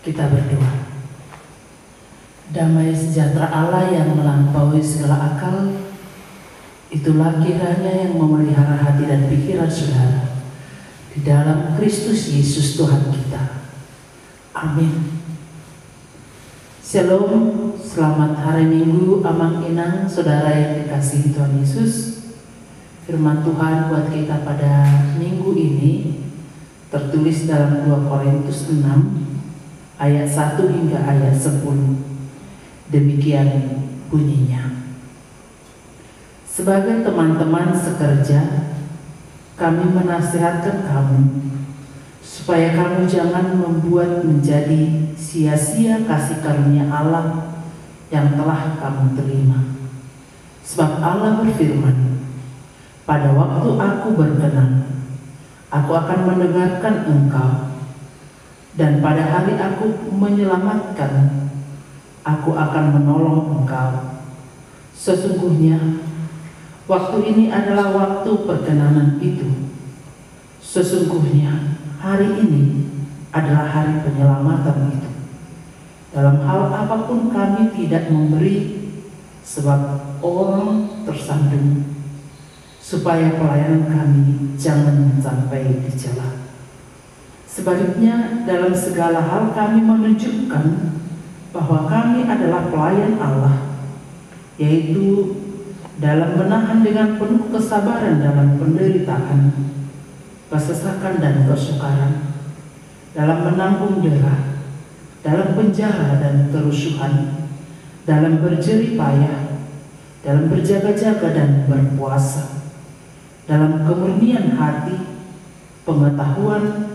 Kita berdoa. Damai sejahtera Allah yang melampaui segala akal, itulah kiranya yang memelihara hati dan pikiran saudara di dalam Kristus Yesus Tuhan kita. Amin. Shalom, selamat hari Minggu Amang Inang, saudara yang dikasihi Tuhan Yesus. Firman Tuhan buat kita pada minggu ini tertulis dalam 2 Korintus 6 ayat 1 hingga ayat 10. Demikian bunyinya. Sebagai teman-teman sekerja, kami menasihatkan kamu supaya kamu jangan membuat menjadi sia-sia kasih karunia Allah yang telah kamu terima. Sebab Allah berfirman, pada waktu aku berkenan, aku akan mendengarkan engkau, dan pada hari aku menyelamatkan, aku akan menolong engkau. Sesungguhnya waktu ini adalah waktu perkenanan itu. Sesungguhnya hari ini adalah hari penyelamatan itu. Dalam hal apapun kami tidak memberi, sebab orang tersandung, supaya pelayanan kami jangan sampai dicela. Sebaliknya, dalam segala hal kami menunjukkan bahwa kami adalah pelayan Allah, yaitu dalam menahan dengan penuh kesabaran dalam penderitaan, kesesakan dan kesukaran, dalam menanggung derah, dalam penjara dan kerusuhan, dalam berjerih payah, dalam berjaga-jaga dan berpuasa, dalam kemurnian hati, pengetahuan,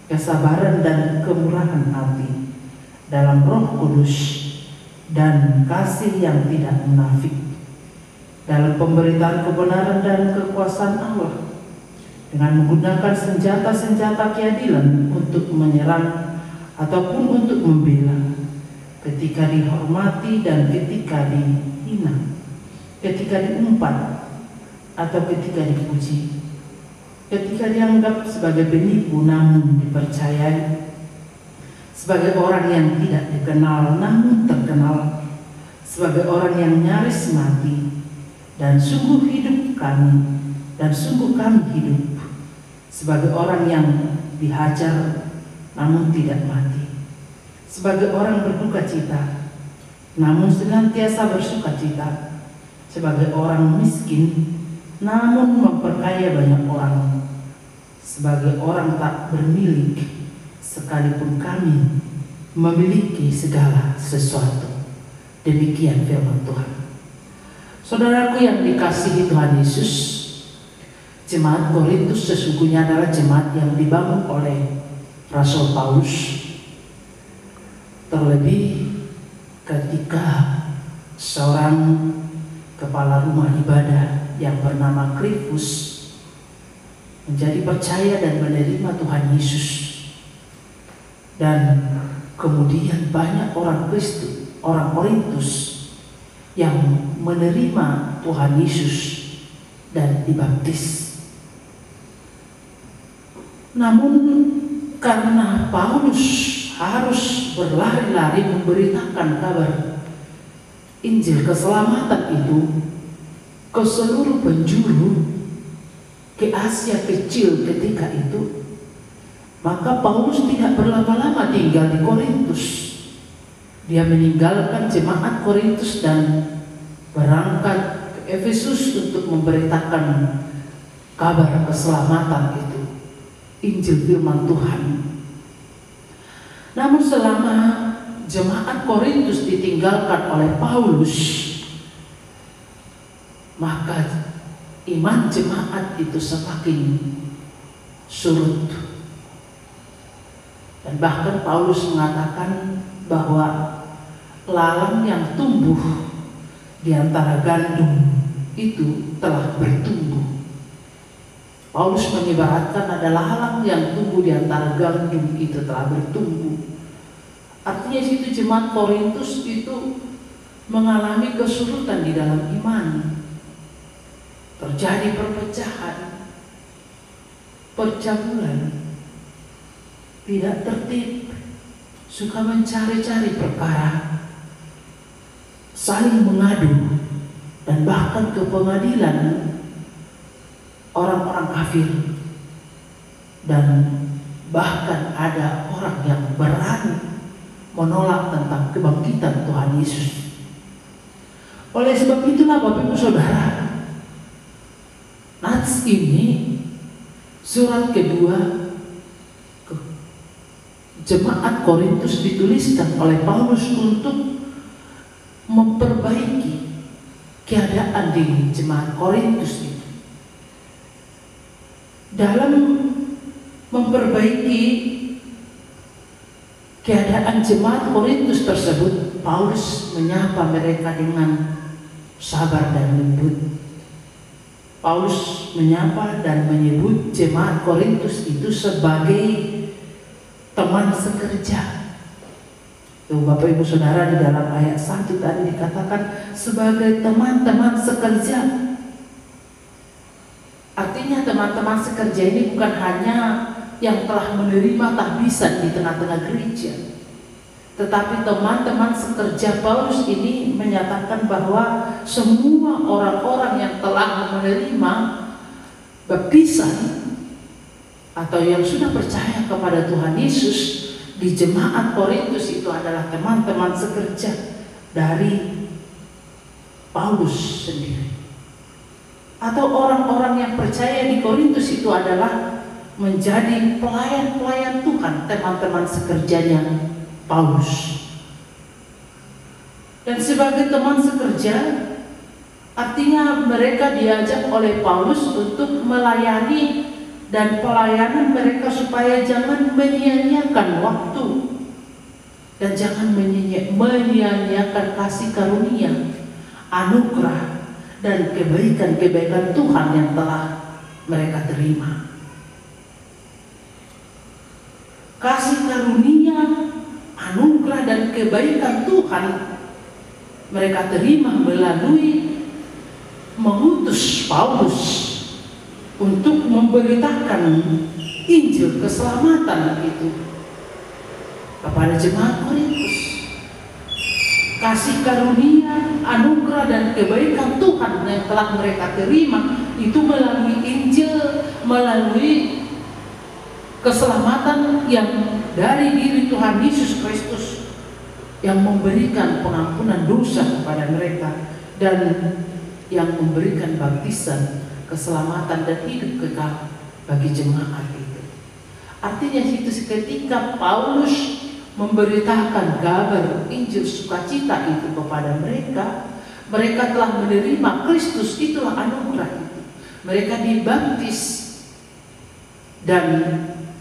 kesabaran dan kemurahan hati, dalam Roh Kudus dan kasih yang tidak munafik, dalam pemberitaan kebenaran dan kekuasaan Allah, dengan menggunakan senjata-senjata keadilan untuk menyerang ataupun untuk membela, ketika dihormati dan ketika dihina, ketika diumpat atau ketika dipuji, ketika dianggap sebagai penipu namun dipercayai, sebagai orang yang tidak dikenal namun terkenal, sebagai orang yang nyaris mati dan sungguh hidup kami, dan sungguh kami hidup, sebagai orang yang dihajar namun tidak mati, sebagai orang berduka cita namun senantiasa bersuka cita, sebagai orang miskin namun memperkaya banyak orang, sebagai orang tak bermilik sekalipun kami memiliki segala sesuatu. Demikian firman Tuhan. Saudaraku yang dikasihi Tuhan Yesus, jemaat Korintus sesungguhnya adalah jemaat yang dibangun oleh Rasul Paulus. Terlebih ketika seorang kepala rumah ibadah yang bernama Krifus menjadi percaya dan menerima Tuhan Yesus, dan kemudian banyak orang Kristen, orang Korintus yang menerima Tuhan Yesus dan dibaptis. Namun karena Paulus harus berlari-lari memberitakan kabar Injil keselamatan itu ke seluruh penjuru, ke Asia kecil ketika itu, maka Paulus tidak berlama-lama tinggal di Korintus. Dia meninggalkan jemaat Korintus dan berangkat ke Efesus untuk memberitakan kabar keselamatan itu, Injil firman Tuhan. Namun selama jemaat Korintus ditinggalkan oleh Paulus, maka iman jemaat itu semakin surut. Dan bahkan Paulus mengatakan bahwa lalang yang tumbuh di antara gandum itu telah bertumbuh. Paulus mengibaratkan ada lalang yang tumbuh di antara gandum itu telah bertumbuh. Artinya situ jemaat Korintus itu mengalami kesurutan di dalam iman. Terjadi perpecahan, percabulan, tidak tertib, suka mencari-cari perkara, saling mengadu, dan bahkan ke pengadilan orang-orang kafir. Dan bahkan ada orang yang berani menolak tentang kebangkitan Tuhan Yesus. Oleh sebab itulah Bapak Ibu Saudara, nats ini surat kedua ke jemaat Korintus dituliskan oleh Paulus untuk memperbaiki keadaan di jemaat Korintus itu. Dalam memperbaiki keadaan jemaat Korintus tersebut, Paulus menyapa mereka dengan sabar dan lembut. Paulus menyapa dan menyebut jemaat Korintus itu sebagai teman sekerja. Tuh, Bapak Ibu Saudara, di dalam ayat 1 tadi dikatakan sebagai teman-teman sekerja. Artinya teman-teman sekerja ini bukan hanya yang telah menerima tahbisan di tengah-tengah gereja, tetapi teman-teman sekerja Paulus ini menyatakan bahwa semua orang-orang yang telah menerima baptisan atau yang sudah percaya kepada Tuhan Yesus di jemaat Korintus itu adalah teman-teman sekerja dari Paulus sendiri. Atau orang-orang yang percaya di Korintus itu adalah menjadi pelayan-pelayan Tuhan, teman-teman sekerjanya Paulus. Dan sebagai teman sekerja, artinya mereka diajak oleh Paulus untuk melayani, dan pelayanan mereka supaya jangan menyia-nyiakan waktu dan jangan menyia-nyiakan kasih karunia, anugerah dan kebaikan-kebaikan Tuhan yang telah mereka terima. Kasih karunia, anugerah dan kebaikan Tuhan mereka terima melalui mengutus Paulus untuk memberitakan Injil keselamatan itu kepada jemaat Korintus. Kasih karunia, anugerah dan kebaikan Tuhan yang telah mereka terima itu melalui Injil, melalui keselamatan yang dari diri Tuhan Yesus Kristus yang memberikan pengampunan dosa kepada mereka dan yang memberikan baptisan, keselamatan dan hidup kekal bagi jemaat itu. Artinya itu ketika Paulus memberitakan kabar Injil sukacita itu kepada mereka, mereka telah menerima Kristus, itulah anugerah itu. Mereka dibaptis dan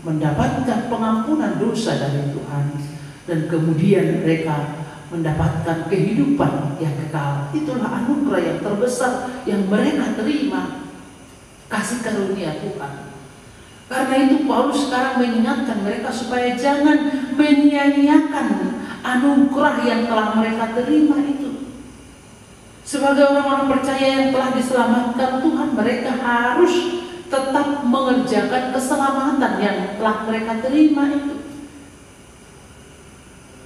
mendapatkan pengampunan dosa dari Tuhan, dan kemudian mereka mendapatkan kehidupan yang kekal. Itulah anugerah yang terbesar yang mereka terima, kasih karunia Tuhan. Karena itu Paulus sekarang mengingatkan mereka supaya jangan menyia-nyiakan anugerah yang telah mereka terima itu. Sebagai orang-orang percaya yang telah diselamatkan Tuhan, mereka harus tetap mengerjakan keselamatan yang telah mereka terima itu.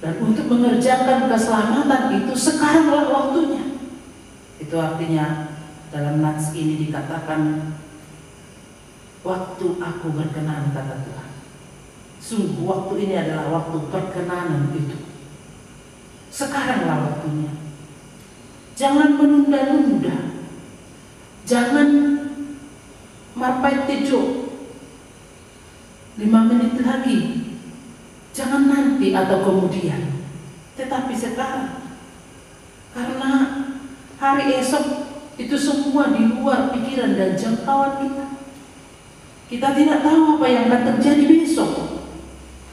Dan untuk mengerjakan keselamatan itu sekaranglah waktunya. Itu artinya dalam nats ini dikatakan, waktu aku berkenan, kata Tuhan. Sungguh waktu ini adalah waktu perkenanan itu. Sekaranglah waktunya. Jangan menunda-nunda. Jangan marpai tejo 5 menit lagi. Jangan nanti atau kemudian, tetapi sekarang. Karena hari esok itu semua di luar pikiran dan jangkauan kita. Kita tidak tahu apa yang akan terjadi besok.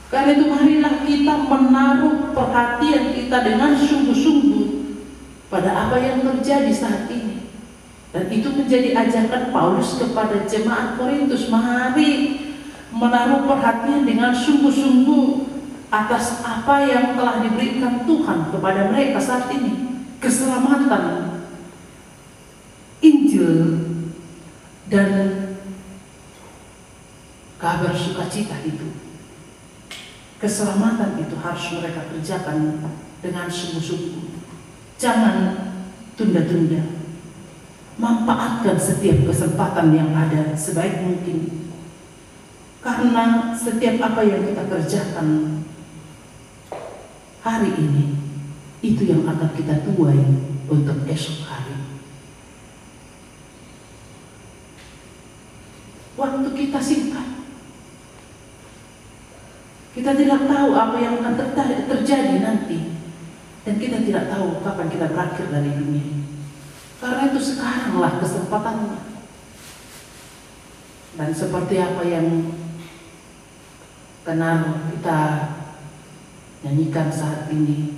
Karena itu marilah kita menaruh perhatian kita dengan sungguh-sungguh pada apa yang terjadi saat ini. Dan itu menjadi ajakan Paulus kepada jemaat Korintus. Mari menaruh perhatian dengan sungguh-sungguh atas apa yang telah diberikan Tuhan kepada mereka saat ini. Keselamatan, Injil, dan kabar sukacita itu. keselamatan itu harus mereka kerjakan dengan sungguh-sungguh. Jangan tunda-tunda. Manfaatkan setiap kesempatan yang ada sebaik mungkin. Karena setiap apa yang kita kerjakan hari ini, itu yang akan kita tuai untuk esok hari. Waktu kita singkat. Kita tidak tahu apa yang akan terjadi nanti. Dan kita tidak tahu kapan kita berakhir dari dunia. Karena itu sekaranglah kesempatannya. Dan seperti apa yang kenal kita nyanyikan saat ini,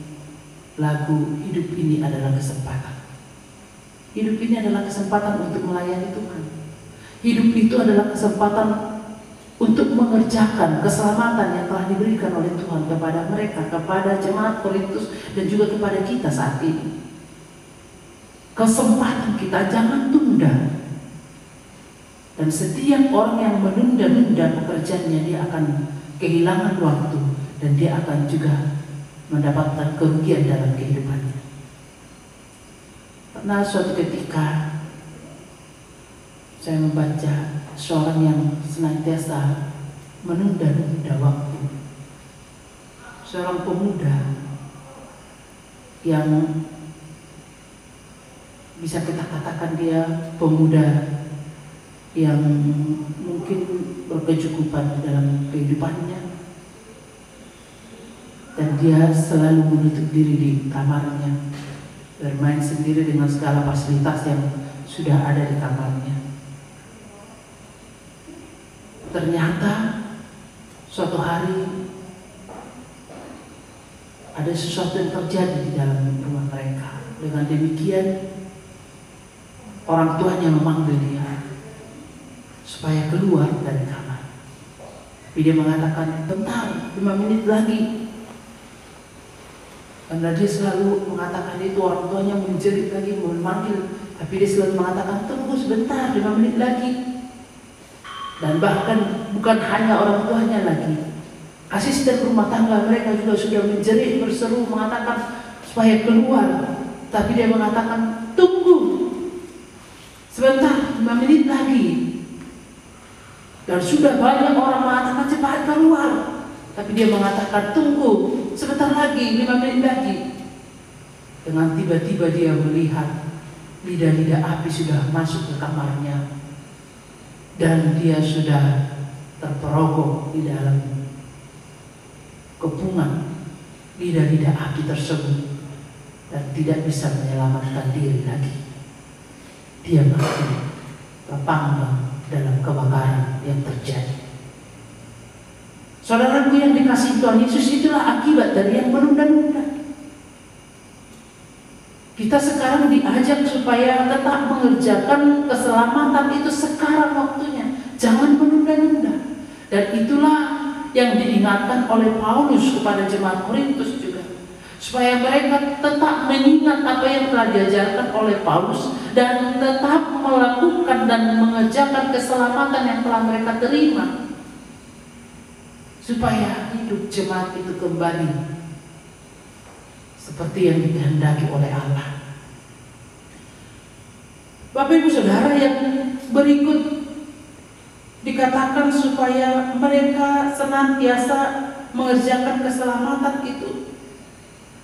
lagu hidup ini adalah kesempatan. Hidup ini adalah kesempatan untuk melayani Tuhan. Hidup itu adalah kesempatan untuk mengerjakan keselamatan yang telah diberikan oleh Tuhan kepada mereka, kepada jemaat Korintus, dan juga kepada kita saat ini. Kesempatan kita jangan tunda. Dan setiap orang yang menunda-nunda pekerjaannya, dia akan kehilangan waktu dan dia akan juga mendapatkan kerugian dalam kehidupannya. Pernah suatu ketika saya membaca seorang yang senantiasa menunda-nunda waktu. Seorang pemuda yang bisa kita katakan dia pemuda yang mungkin berkecukupan dalam kehidupannya, dan dia selalu menutup diri di kamarnya, bermain sendiri dengan segala fasilitas yang sudah ada di kamarnya. Ternyata suatu hari ada sesuatu yang terjadi di dalam rumah mereka. Dengan demikian orang tuanya memanggil dia supaya keluar dari kamar. Tapi dia mengatakan, bentar, 5 menit lagi. Karena dia selalu mengatakan itu, orang tuanya menjerit lagi, memanggil. Tapi dia selalu mengatakan, tunggu sebentar, 5 menit lagi. Dan bahkan bukan hanya orang tuanya lagi, asisten rumah tangga mereka juga sudah menjerit, berseru, mengatakan supaya keluar. Tapi dia mengatakan, tunggu sebentar, 5 menit lagi. Dan sudah banyak orang mengatakan cepat keluar, tapi dia mengatakan tunggu sebentar lagi, 5 menit lagi. Dengan tiba-tiba dia melihat lidah-lidah api sudah masuk ke kamarnya, dan dia sudah terperogok di dalam kepungan lidah-lidah api tersebut dan tidak bisa menyelamatkan diri lagi. Dia mati terpanggang dalam kebakaran yang terjadi. Saudaraku yang dikasihi Tuhan Yesus, itulah akibat dari yang menunda-nunda. Kita sekarang diajak supaya tetap mengerjakan keselamatan itu sekarang waktunya. Jangan menunda-nunda. Dan itulah yang diingatkan oleh Paulus kepada jemaat Korintus juga. Supaya mereka tetap mengingat apa yang telah diajarkan oleh Paulus dan tetap melakukan dan mengerjakan keselamatan yang telah mereka terima. Supaya hidup jemaat itu kembali seperti yang dikehendaki oleh Allah. Bapak Ibu Saudara, yang berikut dikatakan supaya mereka senantiasa mengerjakan keselamatan itu.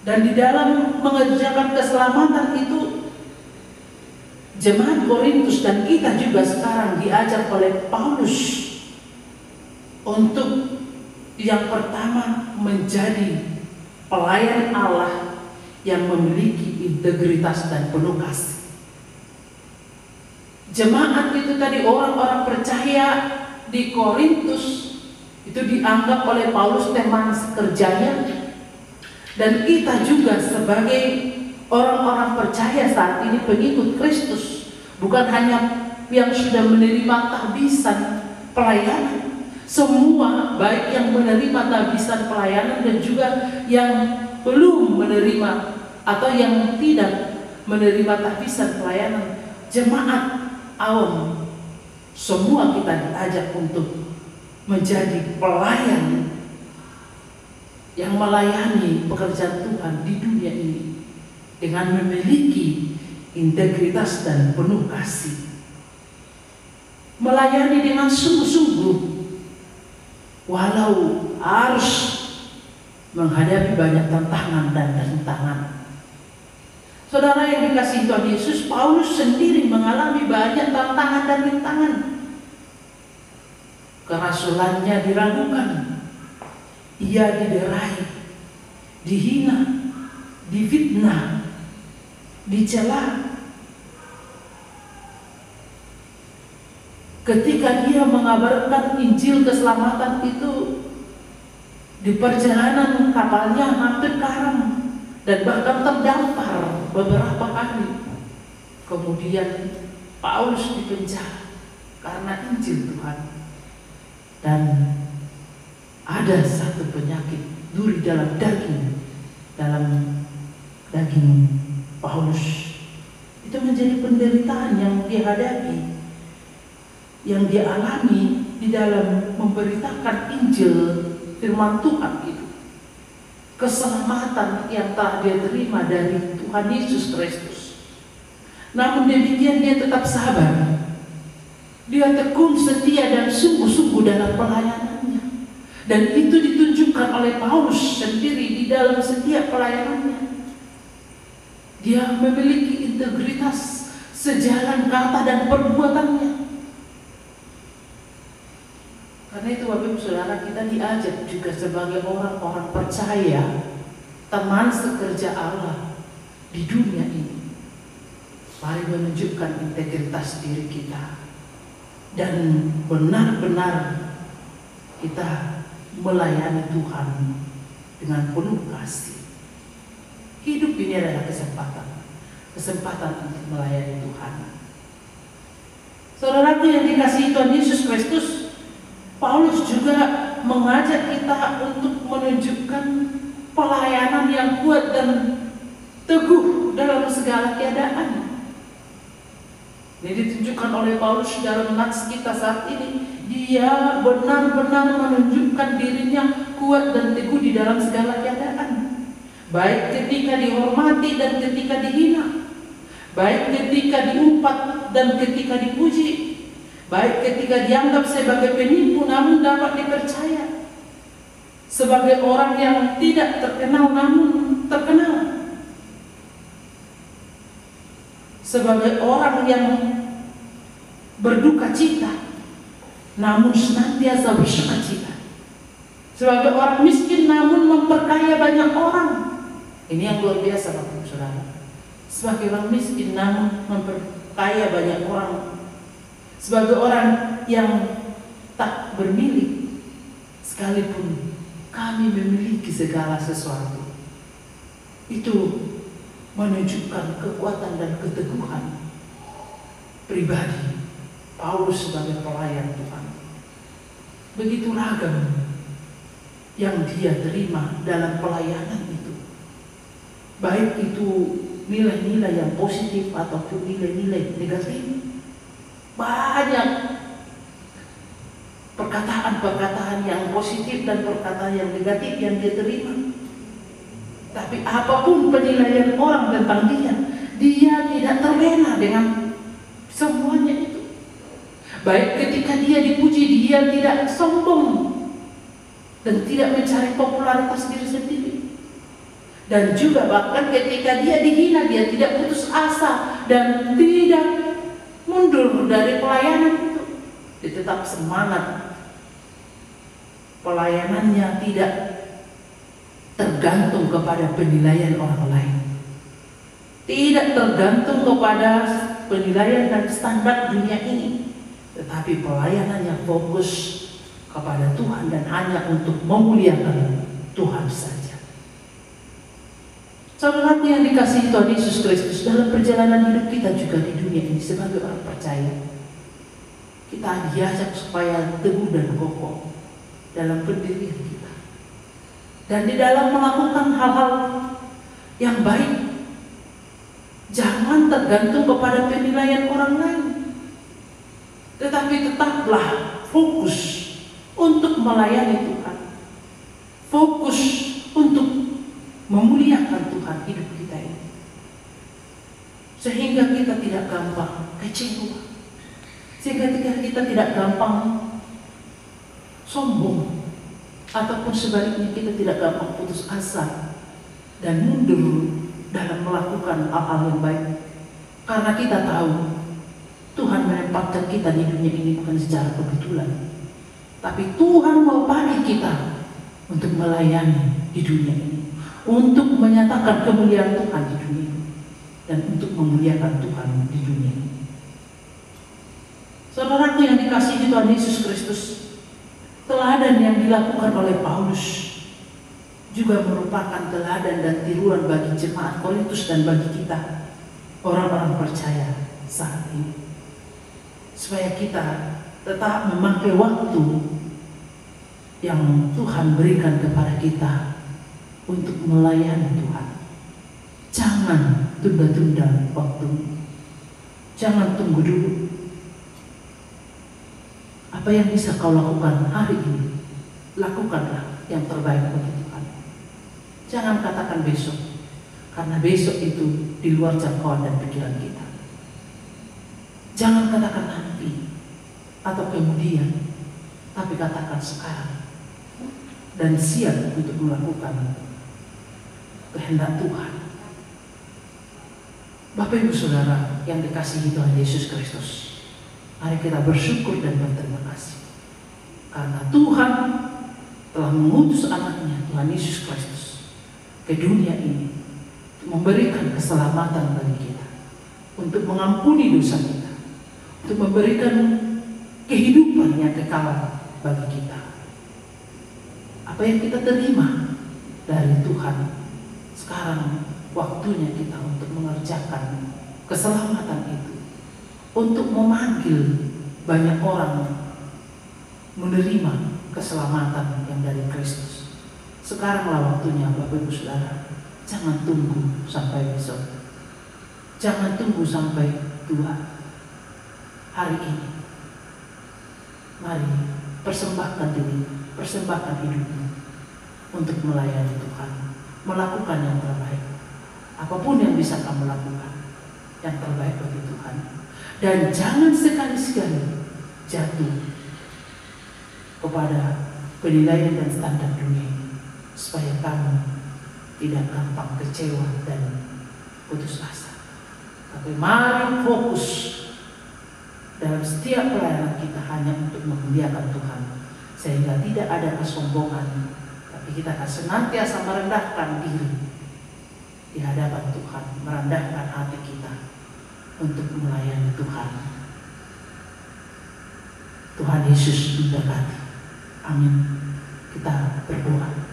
Dan di dalam mengerjakan keselamatan itu, jemaat Korintus dan kita juga sekarang diajak oleh Paulus untuk yang pertama menjadi pelayan Allah yang memiliki integritas dan penuh kasih. Jemaat itu tadi, orang-orang percaya di Korintus itu dianggap oleh Paulus teman sekerjanya. Dan kita juga sebagai orang-orang percaya saat ini, pengikut Kristus, bukan hanya yang sudah menerima tahbisan pelayanan, semua baik yang menerima tahbisan pelayanan dan juga yang belum menerima atau yang tidak menerima tahbisan pelayanan, jemaat awam, semua kita diajak untuk menjadi pelayan yang melayani pekerjaan Tuhan di dunia ini dengan memiliki integritas dan penuh kasih, melayani dengan sungguh-sungguh walau harus menghadapi banyak tantangan dan rintangan. Saudara yang dikasihi Tuhan Yesus, Paulus sendiri mengalami banyak tantangan dan rintangan. Kerasulannya diragukan, ia diderai, dihina, difitnah, dicela. Ketika dia mengabarkan Injil keselamatan itu, di perjalanan kapalnya hampir karam dan bahkan terdampar beberapa kali. Kemudian Paulus dipenjara karena Injil Tuhan. Dan ada satu penyakit duri dalam daging Paulus. Itu menjadi penderitaan yang dia hadapi, yang dia alami di dalam memberitakan Injil firman Tuhan itu. Keselamatan yang telah dia terima dari Tuhan Yesus Kristus. Namun demikian dia tetap sabar. Dia tekun, setia dan sungguh-sungguh dalam pelayanannya. Dan itu ditunjukkan oleh Paulus sendiri di dalam setiap pelayanannya. Dia memiliki integritas sejalan kata dan perbuatannya. Karena itu Bapak Ibu Saudara, kita diajak juga sebagai orang-orang percaya, teman sekerja Allah di dunia ini. Mari menunjukkan integritas diri kita dan benar-benar kita melayani Tuhan dengan penuh kasih. Hidup ini adalah kesempatan untuk melayani Tuhan. Saudaraku yang dikasihi Tuhan Yesus Kristus, Paulus juga mengajak kita untuk menunjukkan pelayanan yang kuat dan teguh dalam segala keadaan. Ini ditunjukkan oleh Paulus dalam nats kita saat ini. Dia benar-benar menunjukkan dirinya kuat dan teguh di dalam segala keadaan. Baik ketika dihormati dan ketika dihina. Baik ketika diumpat dan ketika dipuji. Baik ketika dianggap sebagai penipu namun dapat dipercaya. Sebagai orang yang tidak terkenal namun terkenal. Sebagai orang yang berduka cita namun senantiasa bersuka cita. Sebagai orang miskin namun memperkaya banyak orang. Ini yang luar biasa Bapak Ibu Saudara. Sebagai orang miskin namun memperkaya banyak orang. Sebagai orang yang tak bermilik, sekalipun kami memiliki segala sesuatu. Itu menunjukkan kekuatan dan keteguhan pribadi Paulus sebagai pelayan Tuhan. Begitu ragam yang dia terima dalam pelayanan itu. Baik itu nilai-nilai yang positif ataupun nilai-nilai negatif. Banyak perkataan-perkataan yang positif dan perkataan yang negatif yang dia terima. Tapi apapun penilaian orang tentang dia tidak terlena dengan semuanya itu. Baik ketika dia dipuji, dia tidak sombong dan tidak mencari popularitas diri sendiri. Dan juga bahkan ketika dia dihina, dia tidak putus asa dan tidak mundur dari pelayanan itu. Dia tetap semangat. Pelayanannya tidak tergantung kepada penilaian orang lain. Tidak tergantung kepada penilaian dan standar dunia ini. Tetapi pelayanannya fokus kepada Tuhan dan hanya untuk memuliakan Tuhan saja. Saudaraku yang dikasihi Tuhan Yesus Kristus, dalam perjalanan hidup kita juga di dunia ini sebagai orang percaya, kita diajak supaya teguh dan kokoh dalam pendirian kita. Dan di dalam melakukan hal-hal yang baik, jangan tergantung kepada penilaian orang lain. Tetapi tetaplah fokus untuk melayani Tuhan. Fokus untuk memuliakan Tuhan hidup kita ini. Sehingga kita tidak gampang kecewa. Sehingga kita tidak gampang sombong. Ataupun sebaliknya kita tidak gampang putus asa dan mundur dalam melakukan hal-hal yang baik. Karena kita tahu Tuhan menempatkan kita di dunia ini bukan secara kebetulan, tapi Tuhan mau pakai kita untuk melayani di dunia ini, untuk menyatakan kemuliaan Tuhan di dunia ini, dan untuk memuliakan Tuhan di dunia ini. Saudaraku yang dikasihi Tuhan Yesus Kristus, teladan yang dilakukan oleh Paulus juga merupakan teladan dan tiruan bagi jemaat Korintus dan bagi kita, orang-orang percaya saat ini. Supaya kita tetap memakai waktu yang Tuhan berikan kepada kita untuk melayani Tuhan. Jangan tunda-tunda waktu. Jangan tunggu dulu. Apa yang bisa kau lakukan hari ini, lakukanlah yang terbaik bagi Tuhan. Jangan katakan besok, karena besok itu di luar jangkauan dan pikiran kita. Jangan katakan nanti atau kemudian, tapi katakan sekarang dan siap untuk melakukan kehendak Tuhan. Bapak Ibu Saudara yang dikasihi Tuhan Yesus Kristus, mari kita bersyukur dan berterima kasih karena Tuhan telah mengutus anaknya Tuhan Yesus Kristus ke dunia ini untuk memberikan keselamatan bagi kita, untuk mengampuni dosa kita, untuk memberikan kehidupan yang kekal bagi kita. Apa yang kita terima dari Tuhan, sekarang waktunya kita untuk mengerjakan keselamatan itu, untuk memanggil banyak orang menerima keselamatan yang dari Kristus. Sekaranglah waktunya Bapak Ibu Saudara. Jangan tunggu sampai besok. Jangan tunggu sampai tua. Hari ini mari persembahkan diri, persembahkan hidupmu untuk melayani Tuhan, melakukan yang terbaik. Apapun yang bisa kamu lakukan, yang terbaik bagi Tuhan. Dan jangan sekali-sekali jatuh kepada penilaian dan standar dunia ini, supaya kamu tidak gampang kecewa dan putus asa. Tapi mari fokus dalam setiap pelayanan kita hanya untuk memuliakan Tuhan, sehingga tidak ada kesombongan, tapi kita akan senantiasa merendahkan diri di hadapan Tuhan, merendahkan hati kita untuk melayani Tuhan. Tuhan Yesus memberkati. Amin. Kita berdoa.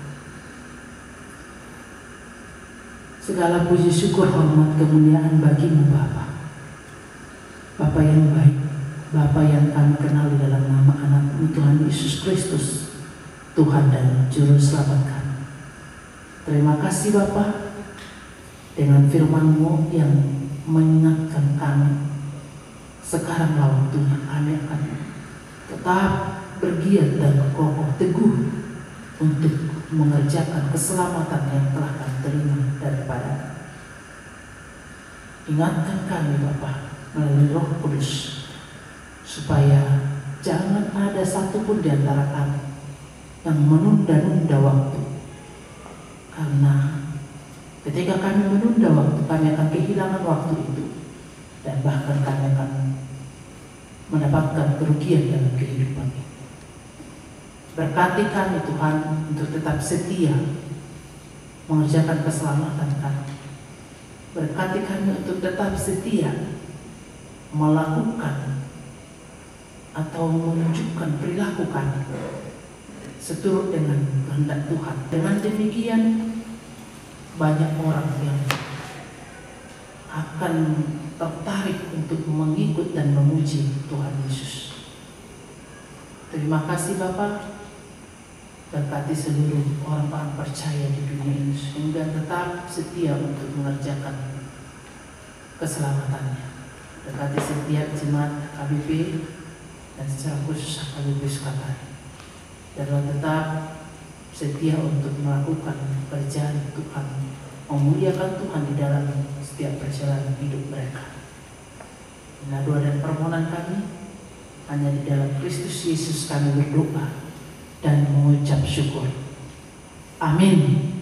Segala puji syukur hormat kemuliaan bagimu Bapa. Bapa yang baik, Bapa yang kami kenal di dalam nama anak-Mu Tuhan Yesus Kristus, Tuhan dan Juru Selamat kami. Terima kasih Bapa, dengan firman-Mu yang mengingatkan kami. Sekaranglah waktunya kami akan tetap bergiat dan kokoh teguh untuk mengerjakan keselamatan yang telah kami terima daripada. Ingatkan kami Bapa melalui Roh Kudus, supaya jangan ada satupun di antara kami yang menunda-nunda waktu. Karena ketika kami menunda waktu, kami akan kehilangan waktu itu, dan bahkan kami akan mendapatkan kerugian dalam kehidupan ini. Berkati kami Tuhan untuk tetap setia mengerjakan keselamatan kami. Berkati kami untuk tetap setia melakukan atau menunjukkan perilaku kami seturut dengan kehendak Tuhan. Dengan demikian banyak orang yang akan tertarik untuk mengikut dan memuji Tuhan Yesus. Terima kasih Bapa. Berkati seluruh orang-orang percaya di dunia ini sehingga tetap setia untuk mengerjakan keselamatannya. Berkati setiap jemaat KBP dan secara khusus KBP Sukatari. Dan tetap setia untuk melakukan pekerjaan Tuhan, memuliakan Tuhan di dalam setiap perjalanan hidup mereka. Inilah doa dan permohonan kami, hanya di dalam Kristus Yesus kami berdoa dan mengucap syukur. Amin.